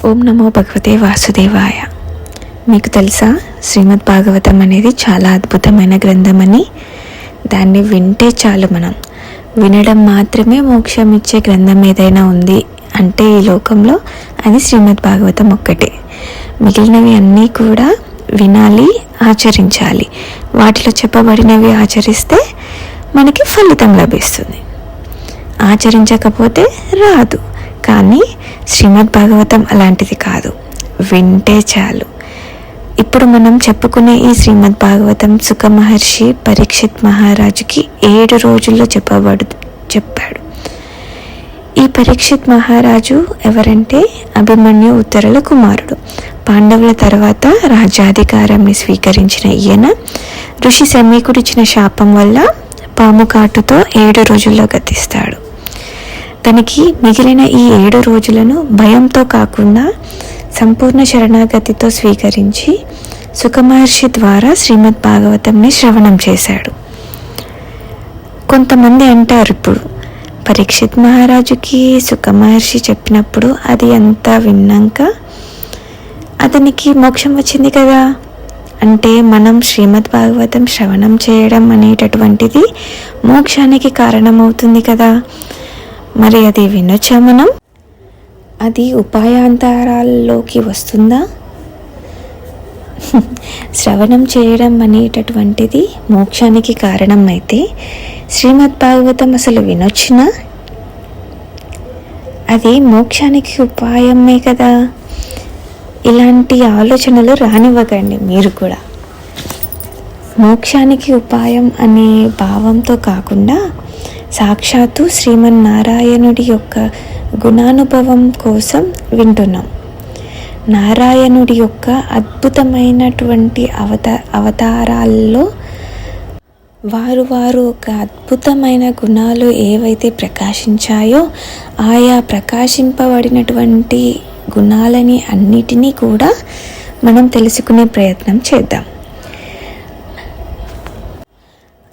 ఓం నమో భగవతే వాసుదేవాయ. మీకు తెలుసా, శ్రీమద్ భాగవతం అనేది చాలా అద్భుతమైన గ్రంథమని. దాన్ని వింటే చాలు, మనం వినడం మాత్రమే మోక్షం ఇచ్చే గ్రంథం ఏదైనా ఉంది అంటే ఈ లోకంలో అది శ్రీమద్ భాగవతం ఒక్కటే. మిగిలినవి అన్నీ కూడా వినాలి, ఆచరించాలి. వాటిలో చెప్పబడినవి ఆచరిస్తే మనకి ఫలితం లభిస్తుంది, ఆచరించకపోతే రాదు. కానీ శ్రీమద్ భాగవతం అలాంటిది కాదు, వింటే చాలు. ఇప్పుడు మనం చెప్పుకునే ఈ శ్రీమద్ భాగవతం సుఖ మహర్షి పరీక్షిత్ మహారాజుకి 7 రోజుల్లో చెప్పాడు. ఈ పరీక్షిత్ మహారాజు ఎవరంటే అభిమన్యు ఉత్తరుల కుమారుడు. పాండవుల తర్వాత రాజ్యాధికారాన్ని స్వీకరించిన ఈయన ఋషి శమీకుడిచ్చిన శాపం వల్ల పాము కాటుతో 7 రోజుల్లో గతిస్తాడు. తనకి మిగిలిన ఈ 7 రోజులను భయంతో కాకుండా సంపూర్ణ శరణాగతితో స్వీకరించి సుఖమహర్షి ద్వారా శ్రీమద్ భాగవతంని శ్రవణం చేశాడు. కొంతమంది అంటారు, ఇప్పుడు పరీక్షిత్ మహారాజుకి సుఖమహర్షి చెప్పినప్పుడు అది అంతా విన్నాక అతనికి మోక్షం వచ్చింది కదా, అంటే మనం శ్రీమద్ భాగవతం శ్రవణం చేయడం అనేటటువంటిది మోక్షానికి కారణమవుతుంది కదా, మరి అది వినొచ్చా మనం? అది ఉపాయాంతరాల్లోకి వస్తుందా? శ్రవణం చేయడం అనేటటువంటిది మోక్షానికి కారణం అయితే శ్రీమద్ భాగవతం అసలు వినొచ్చునా? అది మోక్షానికి ఉపాయమే కదా. ఇలాంటి ఆలోచనలు రానివ్వకండి మీరు కూడా. మోక్షానికి ఉపాయం అనే భావంతో కాకుండా సాక్షాత్తు శ్రీమన్నారాయణుడి యొక్క గుణానుభవం కోసం వింటున్నాం. నారాయణుడి యొక్క అద్భుతమైనటువంటి అవతారాల్లో వారు ఒక అద్భుతమైన గుణాలు ఏవైతే ప్రకాశించాయో ఆయా ప్రకాశింపబడినటువంటి గుణాలని అన్నిటినీ కూడా మనం తెలుసుకునే ప్రయత్నం చేద్దాం.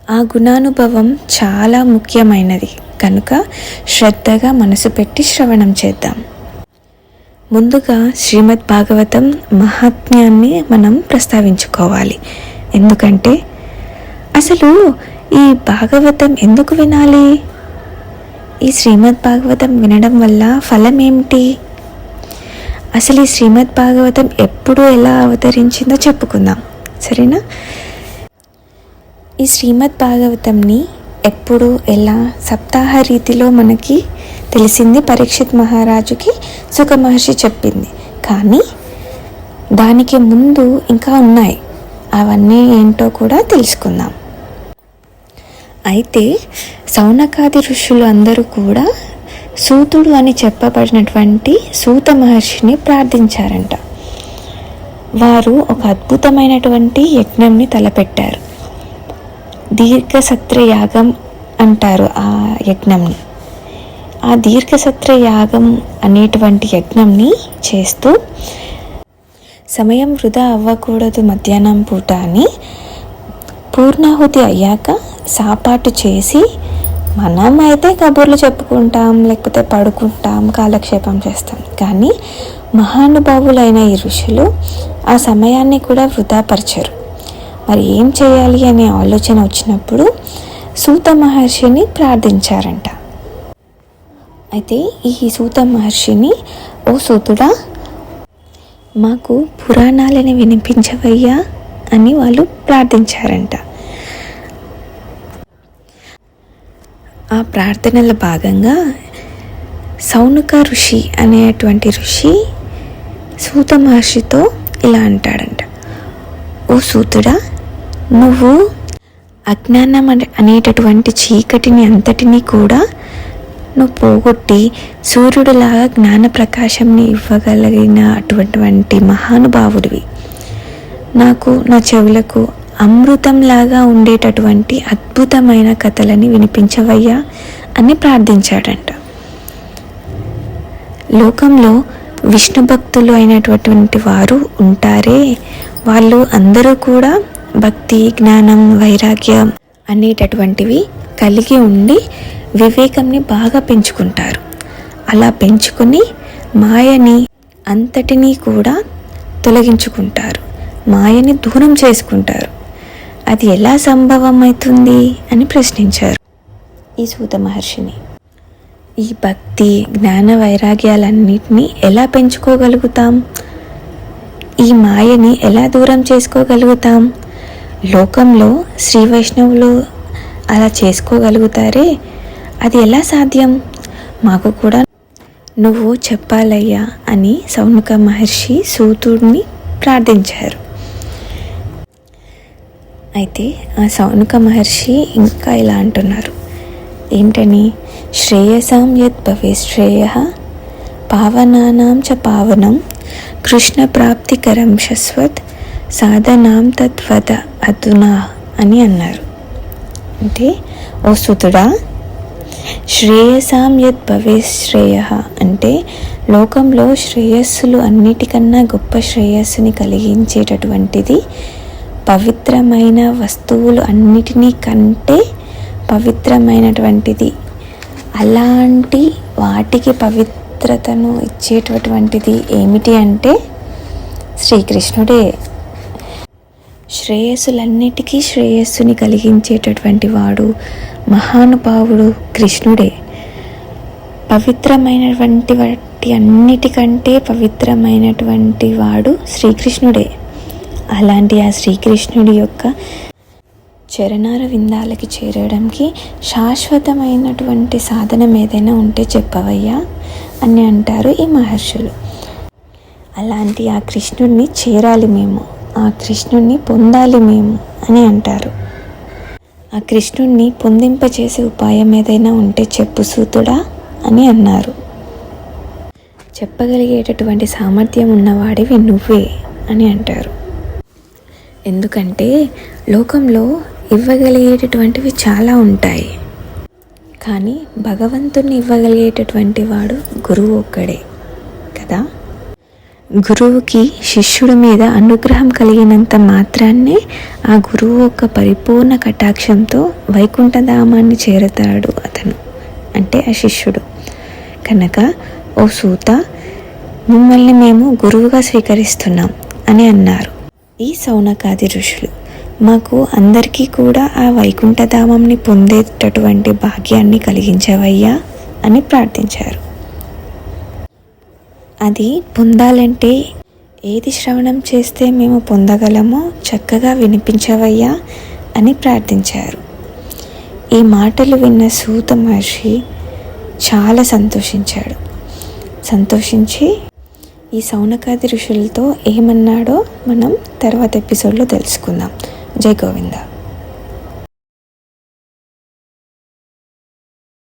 ఆ గుణానుభవం చాలా ముఖ్యమైనది కనుక శ్రద్ధగా మనసు పెట్టి శ్రవణం చేద్దాం. ముందుగా శ్రీమద్ భాగవతం మహాత్మ్యాన్ని మనం ప్రస్తావించుకోవాలి. ఎందుకంటే అసలు ఈ భాగవతం ఎందుకు వినాలి? ఈ శ్రీమద్ భాగవతం వినడం వల్ల ఫలం ఏమిటి? అసలు ఈ శ్రీమద్ భాగవతం ఎప్పుడు ఎలా అవతరించిందో చెప్పుకుందాం, సరేనా? ఈ శ్రీమద్ భాగవతంని ఎప్పుడు ఎలా సప్తాహ రీతిలో మనకి తెలిసింది. పరీక్షిత్ మహారాజుకి సుఖ మహర్షి చెప్పింది, కానీ దానికి ముందు ఇంకా ఉన్నాయి. అవన్నీ ఏంటో కూడా తెలుసుకుందాం. అయితే సౌనకాది ఋషులు అందరూ కూడా సూతుడు అని చెప్పబడినటువంటి సూత మహర్షిని ప్రార్థించారంట. వారు ఒక అద్భుతమైనటువంటి యజ్ఞంని తలపెట్టారు. దీర్ఘసత్ర యాగం అంటారు ఆ యజ్ఞంని. ఆ దీర్ఘసత్ర యాగం అనేటువంటి యజ్ఞంని చేస్తూ సమయం వృధా అవ్వకూడదు మధ్యాహ్నం పూట అని పూర్ణాహుతి అయ్యాక సాపాటు చేసి, మనం అయితే కబుర్లు చెప్పుకుంటాం, లేకపోతే పడుకుంటాం, కాలక్షేపం చేస్తాం. కానీ మహానుభావులైన ఈ ఋషులు ఆ సమయాన్ని కూడా వృధాపరచరు. మరి ఏం చేయాలి అనే ఆలోచన వచ్చినప్పుడు సూత మహర్షిని ప్రార్థించారంట. అయితే ఈ సూత మహర్షిని, ఓ సూతుడా, మాకు పురాణాలని వినిపించవయ్యా అని వాళ్ళు ప్రార్థించారంట. ఆ ప్రార్థనల భాగంగా సౌనక ఋషి అనేటువంటి ఋషి సూత మహర్షితో ఇలా అంటాడంట, ఓ సూతుడా, నువ్వు అజ్ఞానం అనేటటువంటి చీకటిని అంతటినీ కూడా నువ్వు పోగొట్టి సూర్యుడిలాగా జ్ఞాన ప్రకాశంని ఇవ్వగలిగిన అటువంటి మహానుభావుడివి. నాకు నా చెవులకు అమృతంలాగా ఉండేటటువంటి అద్భుతమైన కథలని వినిపించవయ్యా అని ప్రార్థించాడంట. లోకంలో విష్ణు భక్తులు అయినటువంటి వారు ఉంటారే, వాళ్ళు అందరూ కూడా భక్తి, జ్ఞానం, వైరాగ్యం అనేటటువంటివి కలిగి ఉండి వివేకంని బాగా పెంచుకుంటారు. అలా పెంచుకొని మాయని అంతటినీ కూడా తొలగించుకుంటారు, మాయని దూరం చేసుకుంటారు. అది ఎలా సంభవం అవుతుంది అని ప్రశ్నించారు ఈ సూత మహర్షిని. ఈ భక్తి జ్ఞాన వైరాగ్యాలన్నిటినీ ఎలా పెంచుకోగలుగుతాం? ఈ మాయని ఎలా దూరం చేసుకోగలుగుతాం? లోకంలో శ్రీ వైష్ణవులు అలా చేసుకోగలుగుతారే, అది ఎలా సాధ్యం? మాకు కూడా నువ్వు చెప్పాలయ్యా అని సౌనక మహర్షి సూతుడిని ప్రార్థించారు. అయితే ఆ సౌనక మహర్షి ఇంకా ఇలా అంటున్నారు, ఏంటని? శ్రేయసాం యద్ భవే శ్రేయ పావనానాం చ పావనం కృష్ణ ప్రాప్తికరం శశ్వత్ సాధనాం తద్వద అధునా అని అన్నారు. అంటే ఓ సుతుడా, శ్రేయసాం యద్ భవే శ్రేయ అంటే లోకంలో శ్రేయస్సులు అన్నిటికన్నా గొప్ప శ్రేయస్సుని కలిగించేటటువంటిది పవిత్రమైన వస్తువులు అన్నిటినీ కంటే పవిత్రమైనటువంటిది. అలాంటి వాటికి పవిత్రతను ఇచ్చేటటువంటిది ఏమిటి అంటే శ్రీకృష్ణుడే. శ్రేయస్సులన్నిటికీ శ్రేయస్సుని కలిగించేటటువంటి వాడు మహానుభావుడు కృష్ణుడే. పవిత్రమైనటువంటి వాటి అన్నిటికంటే పవిత్రమైనటువంటి వాడు శ్రీకృష్ణుడే. అలాంటి ఆ శ్రీకృష్ణుడి యొక్క చరణార విందాలకి చేరడానికి శాశ్వతమైనటువంటి సాధనం ఏదైనా ఉంటే చెప్పవయ్యా అని అంటారు ఈ మహర్షులు. అలాంటి ఆ కృష్ణుడిని చేరాలి మేము, ఆ కృష్ణుడిని పొందాలి మేము అని అంటారు. ఆ కృష్ణుడిని పొందింపచేసే ఉపాయం ఏదైనా ఉంటే చెప్పు సూతుడా అని అన్నారు. చెప్పగలిగేటటువంటి సామర్థ్యం ఉన్నవాడివి నువ్వే అని అంటారు. ఎందుకంటే లోకంలో ఇవ్వగలిగేటటువంటివి చాలా ఉంటాయి, కానీ భగవంతుని ఇవ్వగలిగేటటువంటి వాడు గురువు ఒక్కడే కదా. గురువుకి శిష్యుడి మీద అనుగ్రహం కలిగినంత మాత్రాన్నే ఆ గురువు యొక్క పరిపూర్ణ కటాక్షంతో వైకుంఠధామాన్ని చేరతాడు అతను, అంటే ఆ శిష్యుడు. కనుక ఓ సూత, మిమ్మల్ని మేము గురువుగా స్వీకరిస్తున్నాం అని అన్నారు ఈ సౌనకాది ఋషులు. మాకు అందరికీ కూడా ఆ వైకుంఠధామంని పొందేటటువంటి భాగ్యాన్ని కలిగించవయ్యా అని ప్రార్థించారు. అది పొందాలంటే ఏది శ్రవణం చేస్తే మేము పొందగలమో చక్కగా వినిపించవయ్యా అని ప్రార్థించారు. ఈ మాటలు విన్న సూత మహర్షి చాలా సంతోషించి ఈ సౌనకాది ఋషులతో ఏమన్నాడో మనం తర్వాత ఎపిసోడ్లో తెలుసుకుందాం. జై గోవింద.